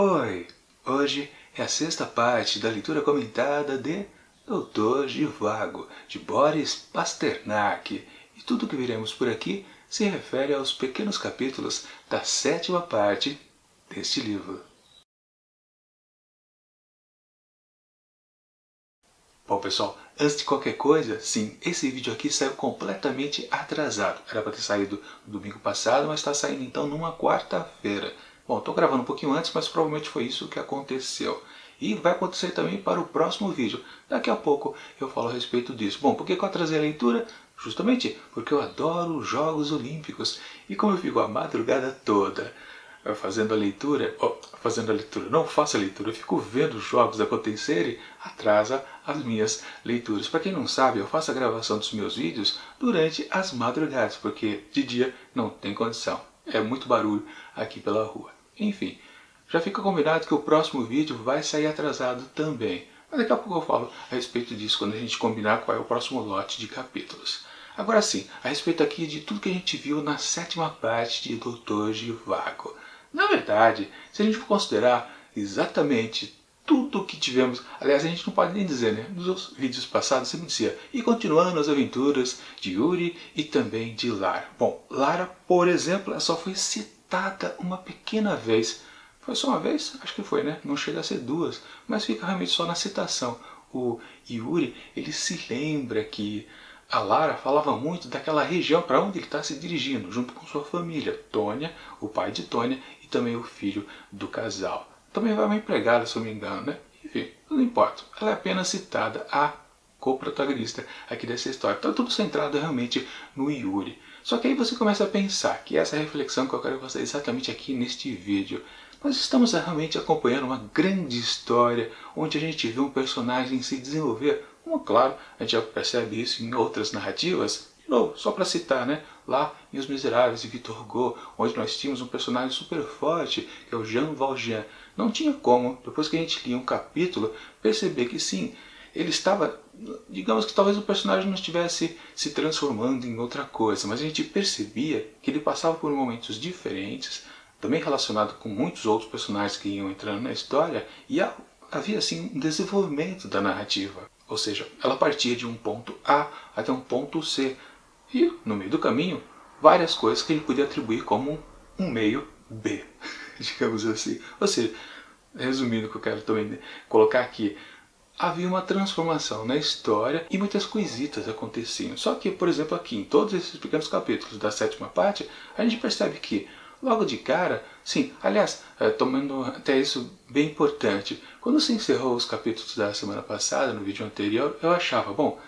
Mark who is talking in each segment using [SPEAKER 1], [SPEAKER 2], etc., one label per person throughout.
[SPEAKER 1] Oi! Hoje é a sexta parte da leitura comentada de Doutor Zhivago, de Boris Pasternak, e tudo o que veremos por aqui se refere aos pequenos capítulos da sétima parte deste livro. Bom pessoal, antes de qualquer coisa, sim, esse vídeo aqui saiu completamente atrasado. Era para ter saído no domingo passado, mas está saindo então numa quarta-feira. Bom, estou gravando um pouquinho antes, mas provavelmente foi isso que aconteceu. E vai acontecer também para o próximo vídeo. Daqui a pouco eu falo a respeito disso. Bom, por que eu atrasei a leitura? Justamente porque eu adoro os Jogos Olímpicos. E como eu fico a madrugada toda fazendo a leitura, não faço a leitura, eu fico vendo os jogos acontecerem, atrasa as minhas leituras. Para quem não sabe, eu faço a gravação dos meus vídeos durante as madrugadas, porque de dia não tem condição. É muito barulho aqui pela rua. Enfim, já fica combinado que o próximo vídeo vai sair atrasado também. Mas daqui a pouco eu falo a respeito disso, quando a gente combinar qual é o próximo lote de capítulos. Agora sim, a respeito aqui de tudo que a gente viu na sétima parte de Doutor Zhivago. Na verdade, se a gente for considerar exatamente tudo o que tivemos, aliás, a gente não pode nem dizer, né? Nos vídeos passados sempre dizia, e continuando as aventuras de Yuri e também de Lara. Bom, Lara, por exemplo, ela só foi citada uma pequena vez. Foi só uma vez? Acho que foi, né? Não chega a ser duas, mas fica realmente só na citação. O Yuri, ele se lembra que a Lara falava muito daquela região para onde ele está se dirigindo, junto com sua família, Tônia, o pai de Tônia e também o filho do casal. Também vai uma empregada, se eu não me engano, né? Enfim, não importa. Ela é apenas citada, a co-protagonista aqui dessa história. Então tudo centrado realmente no Yuri. Só que aí você começa a pensar que essa é a reflexão que eu quero fazer exatamente aqui neste vídeo. Nós estamos realmente acompanhando uma grande história, onde a gente vê um personagem se desenvolver. Como, claro, a gente já percebe isso em outras narrativas. De novo, só para citar, né? Lá em Os Miseráveis, de Victor Hugo, onde nós tínhamos um personagem super forte, que é o Jean Valjean. Não tinha como, depois que a gente lia um capítulo, perceber que sim, ele estava, digamos que talvez o personagem não estivesse se transformando em outra coisa, mas a gente percebia que ele passava por momentos diferentes, também relacionado com muitos outros personagens que iam entrando na história, e havia assim um desenvolvimento da narrativa. Ou seja, ela partia de um ponto A até um ponto C. E, no meio do caminho, várias coisas que ele podia atribuir como um meio B, digamos assim. Ou seja, resumindo o que eu quero também colocar aqui, havia uma transformação na história e muitas coisitas aconteciam. Só que, por exemplo, aqui, em todos esses pequenos capítulos da sétima parte, a gente percebe que logo de cara, sim, aliás, tomando até isso bem importante, quando se encerrou os capítulos da semana passada, no vídeo anterior, eu achava, bom,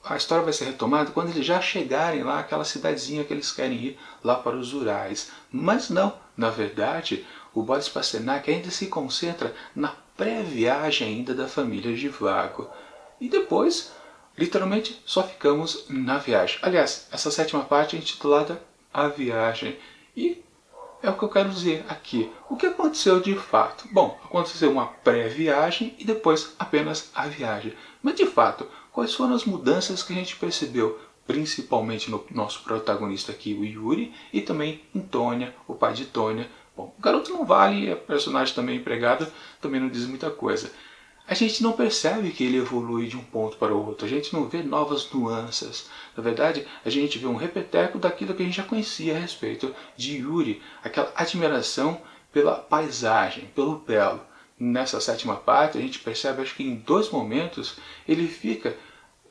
[SPEAKER 1] a história vai ser retomada quando eles já chegarem lá, aquela cidadezinha que eles querem ir lá para os Urais. Mas não, na verdade, o Boris Pasternak ainda se concentra na pré-viagem ainda da família Zhivago. E depois, literalmente, só ficamos na viagem. Aliás, essa sétima parte é intitulada A Viagem. E é o que eu quero dizer aqui. O que aconteceu de fato? Bom, aconteceu uma pré-viagem e depois apenas a viagem. Mas de fato, quais foram as mudanças que a gente percebeu? Principalmente no nosso protagonista aqui, o Yuri, e também em Tônia, o pai de Tônia. Bom, o garoto não vale, é personagem também empregado, também não diz muita coisa. A gente não percebe que ele evolui de um ponto para o outro, a gente não vê novas nuances. Na verdade, a gente vê um repeteco daquilo que a gente já conhecia a respeito de Yuri, aquela admiração pela paisagem, pelo belo. Nessa sétima parte, a gente percebe, acho que em dois momentos, ele fica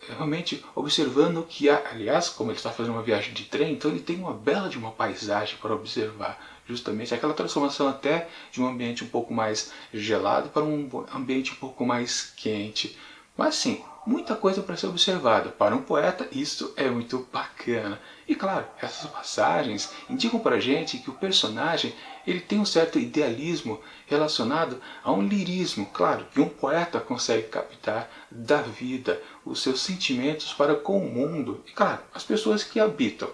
[SPEAKER 1] realmente observando que há, aliás, como ele está fazendo uma viagem de trem, então ele tem uma bela de uma paisagem para observar. Justamente aquela transformação até de um ambiente um pouco mais gelado para um ambiente um pouco mais quente. Mas sim, muita coisa para ser observada. Para um poeta isso é muito bacana. E claro, essas passagens indicam para a gente que o personagem ele tem um certo idealismo relacionado a um lirismo, claro, que um poeta consegue captar da vida, os seus sentimentos para com o mundo e claro, as pessoas que habitam.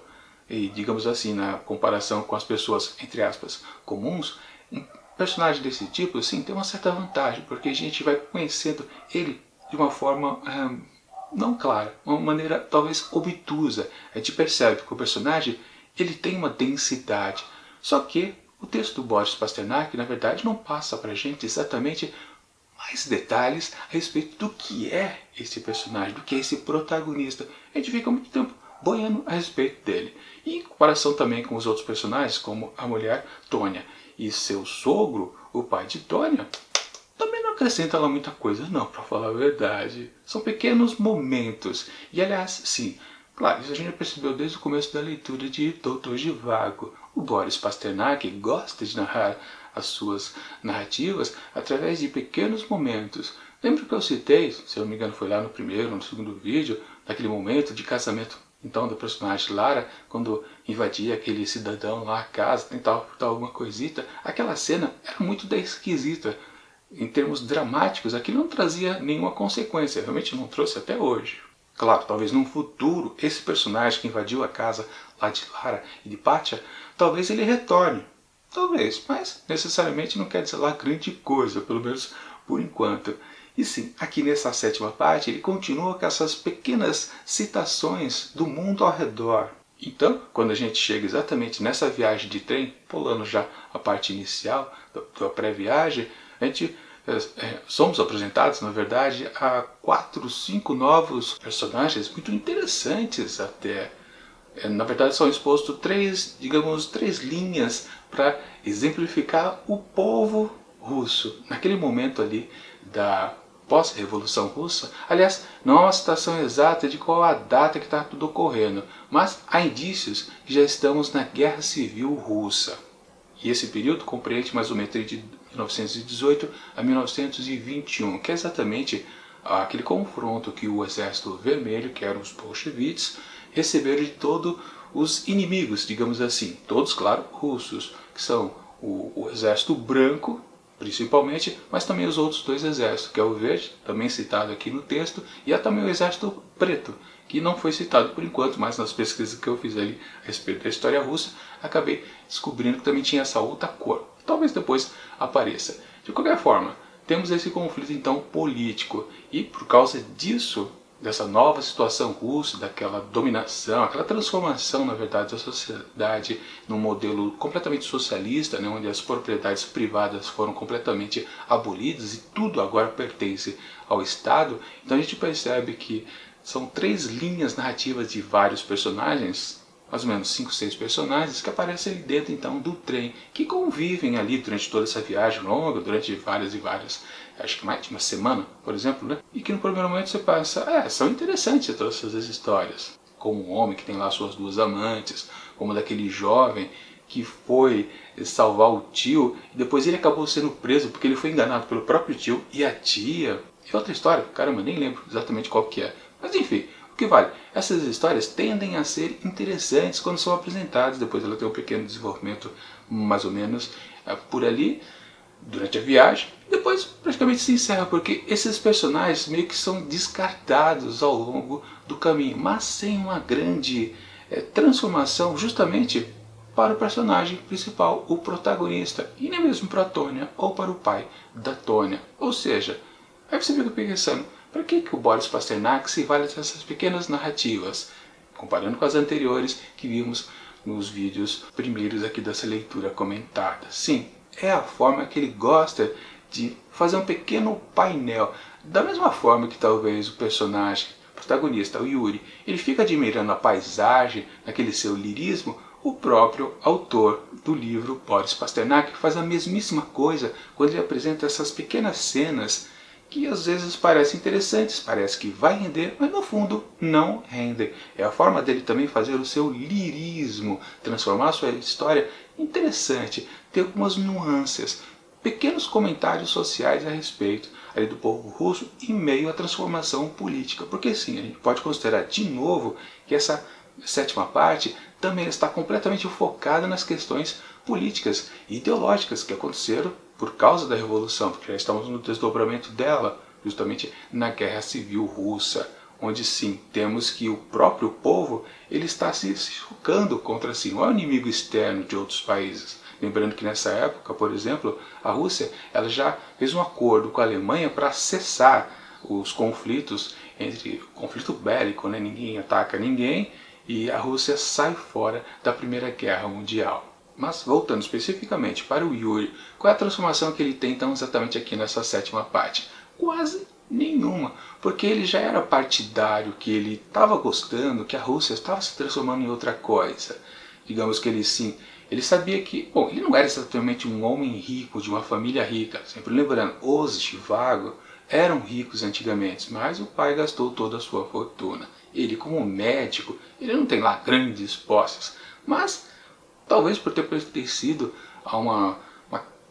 [SPEAKER 1] E digamos assim, na comparação com as pessoas, entre aspas, comuns, um personagem desse tipo, sim, tem uma certa vantagem, porque a gente vai conhecendo ele de uma forma não clara, uma maneira talvez obtusa. A gente percebe que o personagem ele tem uma densidade, só que o texto do Boris Pasternak, na verdade, não passa para a gente exatamente mais detalhes a respeito do que é esse personagem, do que é esse protagonista. A gente fica muito tempo boiando a respeito dele. E em comparação também com os outros personagens, como a mulher Tônia e seu sogro, o pai de Tônia, também não acrescenta lá muita coisa não, para falar a verdade. São pequenos momentos. E aliás, sim, claro, isso a gente já percebeu desde o começo da leitura de Doutor Zhivago. O Boris Pasternak gosta de narrar as suas narrativas através de pequenos momentos. Lembra que eu citei, se eu não me engano foi lá no primeiro ou no segundo vídeo, daquele momento de casamento então da personagem Lara, quando invadia aquele cidadão lá a casa, tentava furtar alguma coisita. Aquela cena era muito esquisita. Em termos dramáticos, aquilo não trazia nenhuma consequência, realmente não trouxe até hoje. Claro, talvez num futuro, esse personagem que invadiu a casa lá de Lara e de Pátia, talvez ele retorne. Talvez, mas necessariamente não quer dizer lá grande coisa, pelo menos por enquanto. E sim, aqui nessa sétima parte, ele continua com essas pequenas citações do mundo ao redor. Então, quando a gente chega exatamente nessa viagem de trem, pulando já a parte inicial da pré-viagem, a gente somos apresentados, na verdade, a 4, 5 novos personagens muito interessantes até. Na verdade, são expostos três linhas para exemplificar o povo russo. Naquele momento ali da pós-revolução russa, aliás, não há uma citação exata de qual a data que está tudo ocorrendo, mas há indícios que já estamos na Guerra Civil Russa. E esse período compreende mais ou menos de 1918 a 1921, que é exatamente aquele confronto que o Exército Vermelho, que eram os bolcheviques, receberam de todos os inimigos, digamos assim, todos, claro, russos, que são o Exército Branco, principalmente, mas também os outros dois exércitos, que é o Verde, também citado aqui no texto, e há também o Exército Preto, que não foi citado por enquanto, mas nas pesquisas que eu fiz ali a respeito da história russa, acabei descobrindo que também tinha essa outra cor. Talvez depois apareça. De qualquer forma, temos esse conflito então político, e por causa disso, dessa nova situação russa, daquela dominação, aquela transformação, na verdade, da sociedade num modelo completamente socialista, né, onde as propriedades privadas foram completamente abolidas e tudo agora pertence ao Estado. Então a gente percebe que são 3 linhas narrativas de vários personagens, mais ou menos 5, 6 personagens, que aparecem ali dentro então do trem, que convivem ali durante toda essa viagem longa, durante várias e várias, acho que mais de uma semana, por exemplo, né? E que no primeiro momento você pensa, são interessantes todas essas histórias. Como um homem que tem lá suas 2 amantes, como daquele jovem que foi salvar o tio, e depois ele acabou sendo preso porque ele foi enganado pelo próprio tio e a tia. E outra história, caramba, nem lembro exatamente qual que é. Mas enfim, o que vale? Essas histórias tendem a ser interessantes quando são apresentadas, depois ela tem um pequeno desenvolvimento mais ou menos por ali, durante a viagem, depois praticamente se encerra, porque esses personagens meio que são descartados ao longo do caminho, mas sem uma grande transformação justamente para o personagem principal, o protagonista, e nem mesmo para a Tônia ou para o pai da Tônia. Ou seja, aí você fica pensando, para que o Boris Pasternak se vale dessas pequenas narrativas, comparando com as anteriores que vimos nos vídeos primeiros aqui dessa leitura comentada? Sim, é a forma que ele gosta de fazer um pequeno painel. Da mesma forma que talvez o personagem protagonista, o Yuri, ele fica admirando a paisagem, naquele seu lirismo, o próprio autor do livro, Boris Pasternak, faz a mesmíssima coisa quando ele apresenta essas pequenas cenas que às vezes parecem interessantes, parece que vai render, mas no fundo não rendem. É a forma dele também fazer o seu lirismo, transformar a sua história interessante, ter algumas nuances, pequenos comentários sociais a respeito ali do povo russo em meio à transformação política. Porque sim, a gente pode considerar de novo que essa sétima parte também está completamente focada nas questões políticas e ideológicas que aconteceram por causa da Revolução, porque já estamos no desdobramento dela, justamente na Guerra Civil Russa, onde sim, temos que o próprio povo ele está se chocando contra si, não é um inimigo externo de outros países. Lembrando que nessa época, por exemplo, a Rússia ela já fez um acordo com a Alemanha para cessar os conflitos, conflito bélico, né? Ninguém ataca ninguém, e a Rússia sai fora da Primeira Guerra Mundial. Mas voltando especificamente para o Yuri, qual é a transformação que ele tem então exatamente aqui nessa sétima parte? Quase nenhuma, porque ele já era partidário, que ele estava gostando, que a Rússia estava se transformando em outra coisa. Digamos que ele sim, ele sabia que, bom, ele não era exatamente um homem rico, de uma família rica, sempre lembrando, os Zhivago eram ricos antigamente, mas o pai gastou toda a sua fortuna. Ele, como médico, ele não tem lá grandes posses, mas talvez por ter pertencido a uma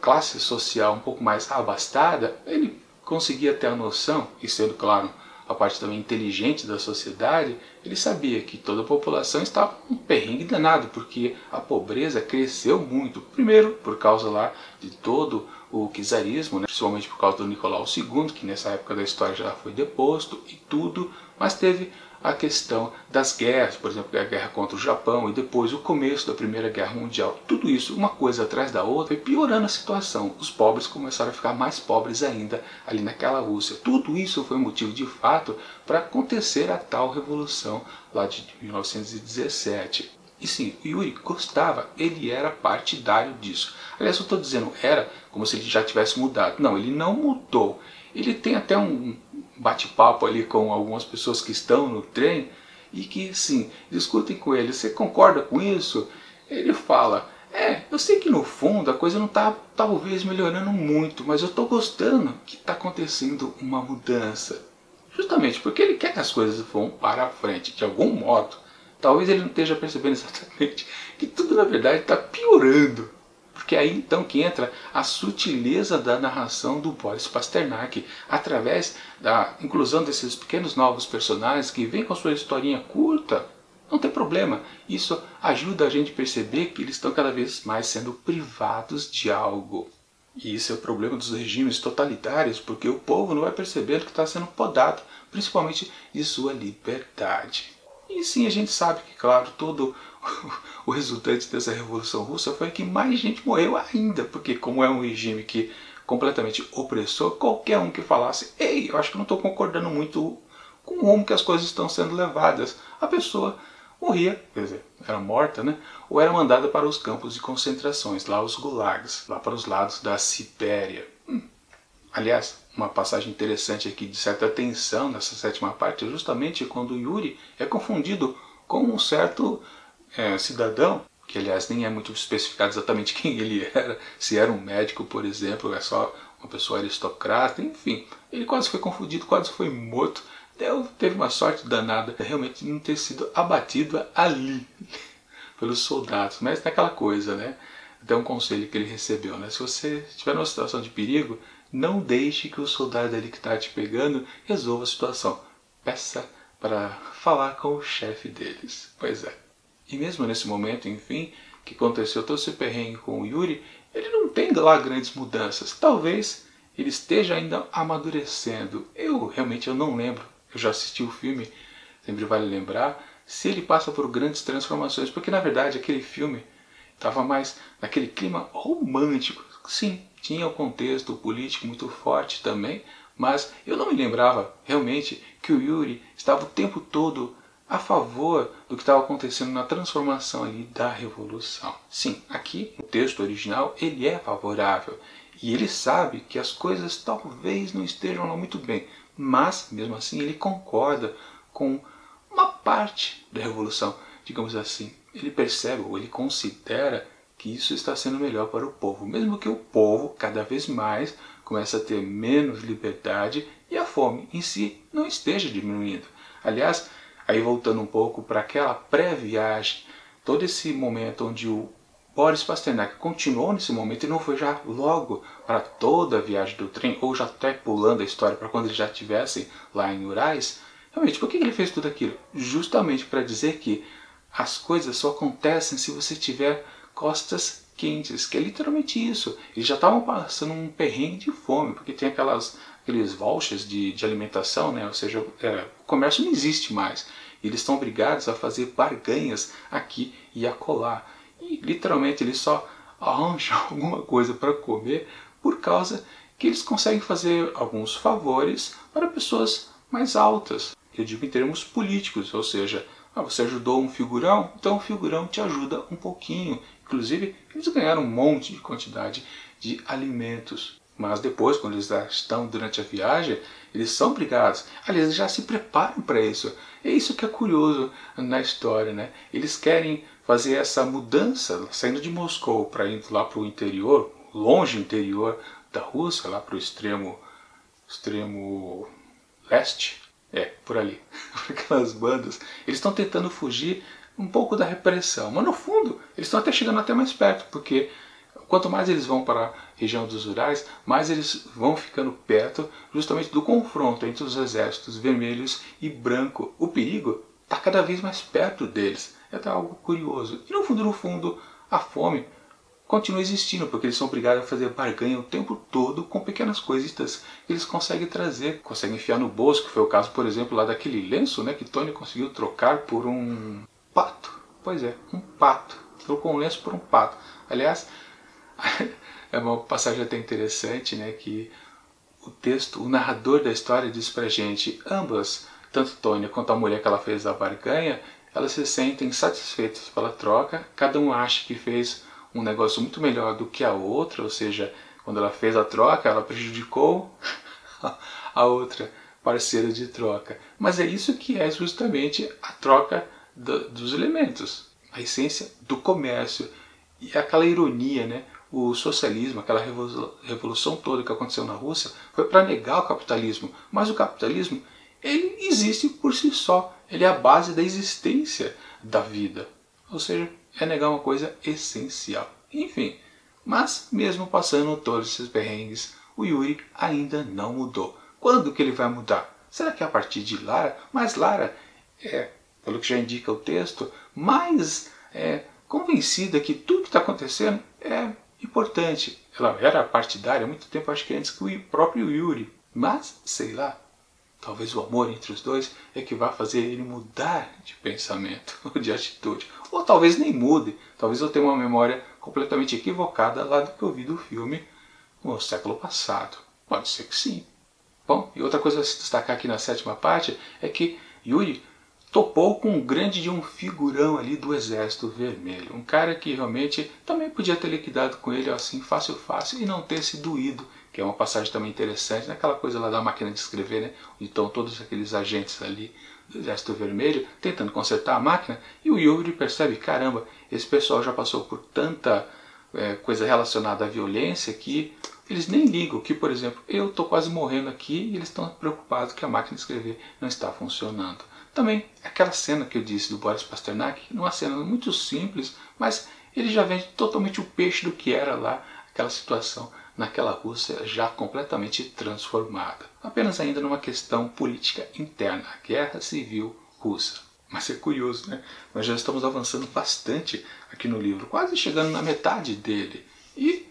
[SPEAKER 1] classe social um pouco mais abastada, ele conseguia ter a noção, e sendo claro a parte também inteligente da sociedade, ele sabia que toda a população estava um perrengue danado, porque a pobreza cresceu muito. Primeiro, por causa lá de todo o czarismo, né? Principalmente por causa do Nicolau II, que nessa época da história já foi deposto e tudo, mas teve a questão das guerras, por exemplo, a guerra contra o Japão e depois o começo da Primeira Guerra Mundial. Tudo isso, uma coisa atrás da outra, foi piorando a situação. Os pobres começaram a ficar mais pobres ainda ali naquela Rússia. Tudo isso foi motivo de fato para acontecer a tal revolução lá de 1917. E sim, o Yuri gostava, ele era partidário disso. Aliás, eu estou dizendo era como se ele já tivesse mudado. Não, ele não mudou. Ele tem até um bate-papo ali com algumas pessoas que estão no trem e que, sim, discutem com ele. Você concorda com isso? Ele fala, eu sei que no fundo a coisa não está talvez melhorando muito, mas eu estou gostando que está acontecendo uma mudança. Justamente porque ele quer que as coisas vão para a frente, de algum modo. Talvez ele não esteja percebendo exatamente que tudo na verdade está piorando. Porque aí então que entra a sutileza da narração do Boris Pasternak, através da inclusão desses pequenos novos personagens que vêm com sua historinha curta. Não tem problema, isso ajuda a gente a perceber que eles estão cada vez mais sendo privados de algo. E isso é o problema dos regimes totalitários, porque o povo não vai perceber que está sendo podado, principalmente de sua liberdade. E sim, a gente sabe que, claro, todo o resultante dessa Revolução Russa foi que mais gente morreu ainda, porque como é um regime que completamente opressor, qualquer um que falasse, ei, eu acho que não estou concordando muito com o rumo que as coisas estão sendo levadas, a pessoa morria, quer dizer, era morta, né? Ou era mandada para os campos de concentrações, lá os gulags, lá para os lados da Sibéria. Aliás, uma passagem interessante aqui de certa tensão nessa sétima parte é justamente quando o Yuri é confundido com um certo cidadão, que aliás nem é muito especificado exatamente quem ele era, se era um médico, por exemplo, é só uma pessoa aristocrata, enfim. Ele quase foi confundido, quase foi morto. Teve uma sorte danada realmente de não ter sido abatido ali pelos soldados, mas naquela coisa, né? Até um conselho que ele recebeu, né? Se você estiver numa situação de perigo, não deixe que o soldado ali que está te pegando resolva a situação. Peça para falar com o chefe deles. Pois é. E mesmo nesse momento, enfim, que aconteceu todo esse perrengue com o Yuri, ele não tem lá grandes mudanças. Talvez ele esteja ainda amadurecendo. Eu não lembro. Eu já assisti o filme, sempre vale lembrar, se ele passa por grandes transformações. Porque na verdade aquele filme estava mais naquele clima romântico. Sim, tinha o contexto político muito forte também, mas eu não me lembrava realmente que o Yuri estava o tempo todo a favor do que estava acontecendo na transformação ali da Revolução. Sim, aqui no texto original ele é favorável e ele sabe que as coisas talvez não estejam lá muito bem, mas mesmo assim ele concorda com uma parte da Revolução, digamos assim. Ele percebe ou ele considera que isso está sendo melhor para o povo, mesmo que o povo cada vez mais comece a ter menos liberdade e a fome em si não esteja diminuindo. Aliás, aí voltando um pouco para aquela pré-viagem, todo esse momento onde o Boris Pasternak continuou nesse momento e não foi já logo para toda a viagem do trem, ou já até pulando a história para quando eles já estivessem lá em Urais, realmente, por que ele fez tudo aquilo? Justamente para dizer que as coisas só acontecem se você tiver costas quentes, que é literalmente isso. Eles já estavam passando um perrengue de fome, porque tem aqueles vouchers de alimentação, né? Ou seja, o comércio não existe mais. Eles estão obrigados a fazer barganhas aqui e acolá. E literalmente eles só arranjam alguma coisa para comer por causa que eles conseguem fazer alguns favores para pessoas mais altas. Eu digo em termos políticos, ou seja, Ah, você ajudou um figurão? Então o figurão te ajuda um pouquinho. Inclusive, eles ganharam um monte de quantidade de alimentos. Mas depois, quando eles já estão durante a viagem, eles são brigados. Aliás, eles já se preparam para isso. É isso que é curioso na história, né? Eles querem fazer essa mudança, saindo de Moscou para ir lá para o interior, longe interior da Rússia, lá para o extremo leste. É, por ali. Por aquelas bandas. Eles estão tentando fugir um pouco da repressão. Mas no fundo, eles estão até chegando até mais perto, porque quanto mais eles vão para a região dos Urais, mais eles vão ficando perto justamente do confronto entre os exércitos vermelhos e branco. O perigo está cada vez mais perto deles. É até algo curioso. E no fundo, a fome continua existindo, porque eles são obrigados a fazer barganha o tempo todo com pequenas coisitas que eles conseguem trazer, conseguem enfiar no bolso, que foi o caso, por exemplo, lá daquele lenço, né, que Tony conseguiu trocar por um pato. Pois é, um pato. Trocou um lenço por um pato. Aliás, é uma passagem até interessante, né, que o narrador da história diz pra gente, ambas, tanto Tony quanto a mulher que ela fez a barganha, elas se sentem satisfeitas pela troca, cada um acha que fez um negócio muito melhor do que a outra, ou seja, quando ela fez a troca, ela prejudicou a outra parceira de troca. Mas é isso que é justamente a troca dos elementos, a essência do comércio. E aquela ironia, né? O socialismo, aquela revolução toda que aconteceu na Rússia, foi para negar o capitalismo. Mas o capitalismo, ele existe por si só. Ele é a base da existência da vida. Ou seja, é negar uma coisa essencial. Enfim, mas mesmo passando todos esses perrengues, o Yuri ainda não mudou. Quando que ele vai mudar? Será que é a partir de Lara? Mas Lara é, pelo que já indica o texto, mais convencida que tudo que está acontecendo é importante. Ela era partidária há muito tempo, acho que antes que o próprio Yuri. Mas, sei lá, talvez o amor entre os dois é que vai fazer ele mudar de pensamento, ou de atitude. Ou talvez nem mude. Talvez eu tenha uma memória completamente equivocada lá do que eu vi do filme no século passado. Pode ser que sim. Bom, e outra coisa a se destacar aqui na sétima parte é que Yuri topou com um grande de um figurão ali do Exército Vermelho. Um cara que realmente também podia ter liquidado com ele assim fácil e não ter se doído. Que é uma passagem também interessante, naquela coisa lá da máquina de escrever, né? Então todos aqueles agentes ali do Exército Vermelho tentando consertar a máquina, e o Yuri percebe, caramba, esse pessoal já passou por tanta coisa relacionada à violência que eles nem ligam que, por exemplo, eu estou quase morrendo aqui e eles estão preocupados que a máquina de escrever não está funcionando. Também aquela cena que eu disse do Boris Pasternak, uma cena muito simples, mas ele já vende totalmente o peixe do que era lá aquela situação naquela Rússia já completamente transformada. Apenas ainda numa questão política interna, a guerra civil russa. Mas é curioso, né? Nós já estamos avançando bastante aqui no livro, quase chegando na metade dele. E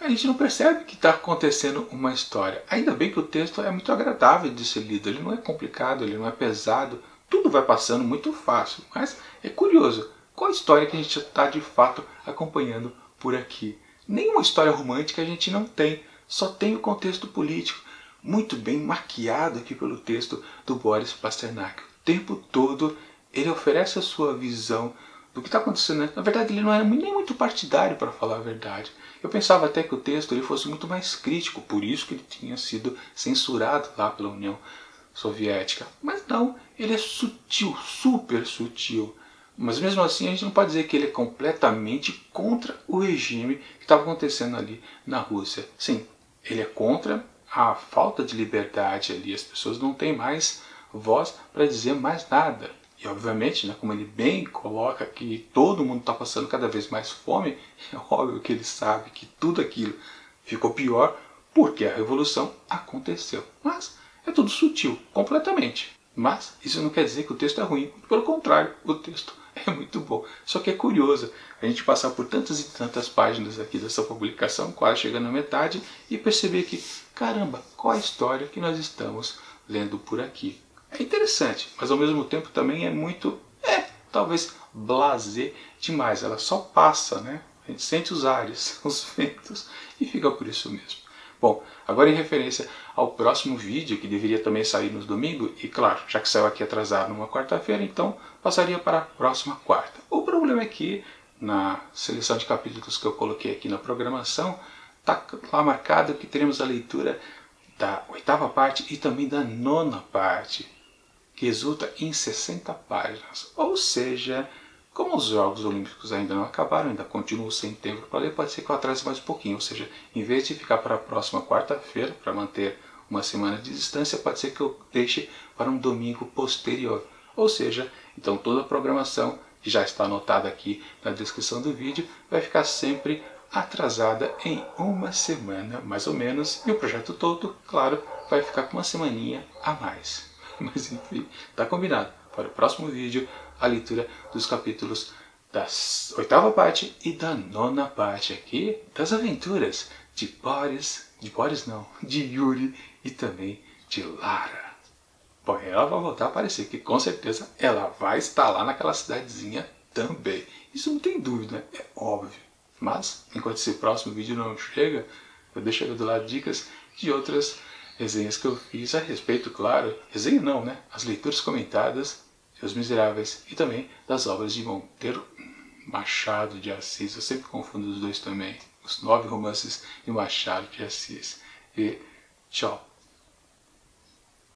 [SPEAKER 1] a gente não percebe que está acontecendo uma história. Ainda bem que o texto é muito agradável de ser lido, ele não é complicado, ele não é pesado, tudo vai passando muito fácil. Mas é curioso, qual a história que a gente está de fato acompanhando por aqui? Nenhuma história romântica a gente não tem, só tem o contexto político, muito bem maquiado aqui pelo texto do Boris Pasternak. O tempo todo ele oferece a sua visão do que está acontecendo. Na verdade, ele não era nem muito partidário, para falar a verdade. Eu pensava até que o texto ele fosse muito mais crítico, por isso que ele tinha sido censurado lá pela União Soviética. Mas não, ele é sutil, super sutil. Mas mesmo assim a gente não pode dizer que ele é completamente contra o regime que estava acontecendo ali na Rússia. Sim, ele é contra a falta de liberdade ali, as pessoas não têm mais voz para dizer mais nada. E obviamente, né, como ele bem coloca que todo mundo está passando cada vez mais fome, é óbvio que ele sabe que tudo aquilo ficou pior porque a revolução aconteceu. Mas é tudo sutil, completamente. Mas isso não quer dizer que o texto é ruim, pelo contrário, o texto é muito bom. Só que é curioso a gente passar por tantas e tantas páginas aqui dessa publicação, quase chegando à metade, e perceber que, caramba, qual a história que nós estamos lendo por aqui. É interessante, mas ao mesmo tempo também é muito, talvez blasé demais. Ela só passa, né? A gente sente os ares, os ventos, e fica por isso mesmo. Bom, agora em referência ao próximo vídeo, que deveria também sair no domingo, e claro, já que saiu aqui atrasado numa quarta-feira, então passaria para a próxima quarta. O problema é que, na seleção de capítulos que eu coloquei aqui na programação, está lá marcado que teremos a leitura da 8ª parte e também da 9ª parte, que resulta em 60 páginas. Ou seja, como os Jogos Olímpicos ainda não acabaram, ainda continuo sem tempo para ler, pode ser que eu atrase mais um pouquinho. Ou seja, em vez de ficar para a próxima quarta-feira, para manter uma semana de distância, pode ser que eu deixe para um domingo posterior. Ou seja, então toda a programação, que já está anotada aqui na descrição do vídeo, vai ficar sempre atrasada em uma semana, mais ou menos, e o projeto todo, claro, vai ficar com uma semaninha a mais. Mas enfim, tá combinado. Para o próximo vídeo, a leitura dos capítulos da 8ª parte e da 9ª parte aqui, das aventuras de Yuri e também de Lara. Bom, ela vai voltar a aparecer, que com certeza ela vai estar lá naquela cidadezinha também. Isso não tem dúvida, é óbvio. Mas, enquanto esse próximo vídeo não chega, eu deixo aqui do lado dicas de outras resenhas que eu fiz a respeito, claro, resenha não, né? As leituras comentadas de Os Miseráveis e também das obras de Monteiro Machado de Assis. Eu sempre confundo os dois também, os 9 romances de Machado de Assis. E tchau!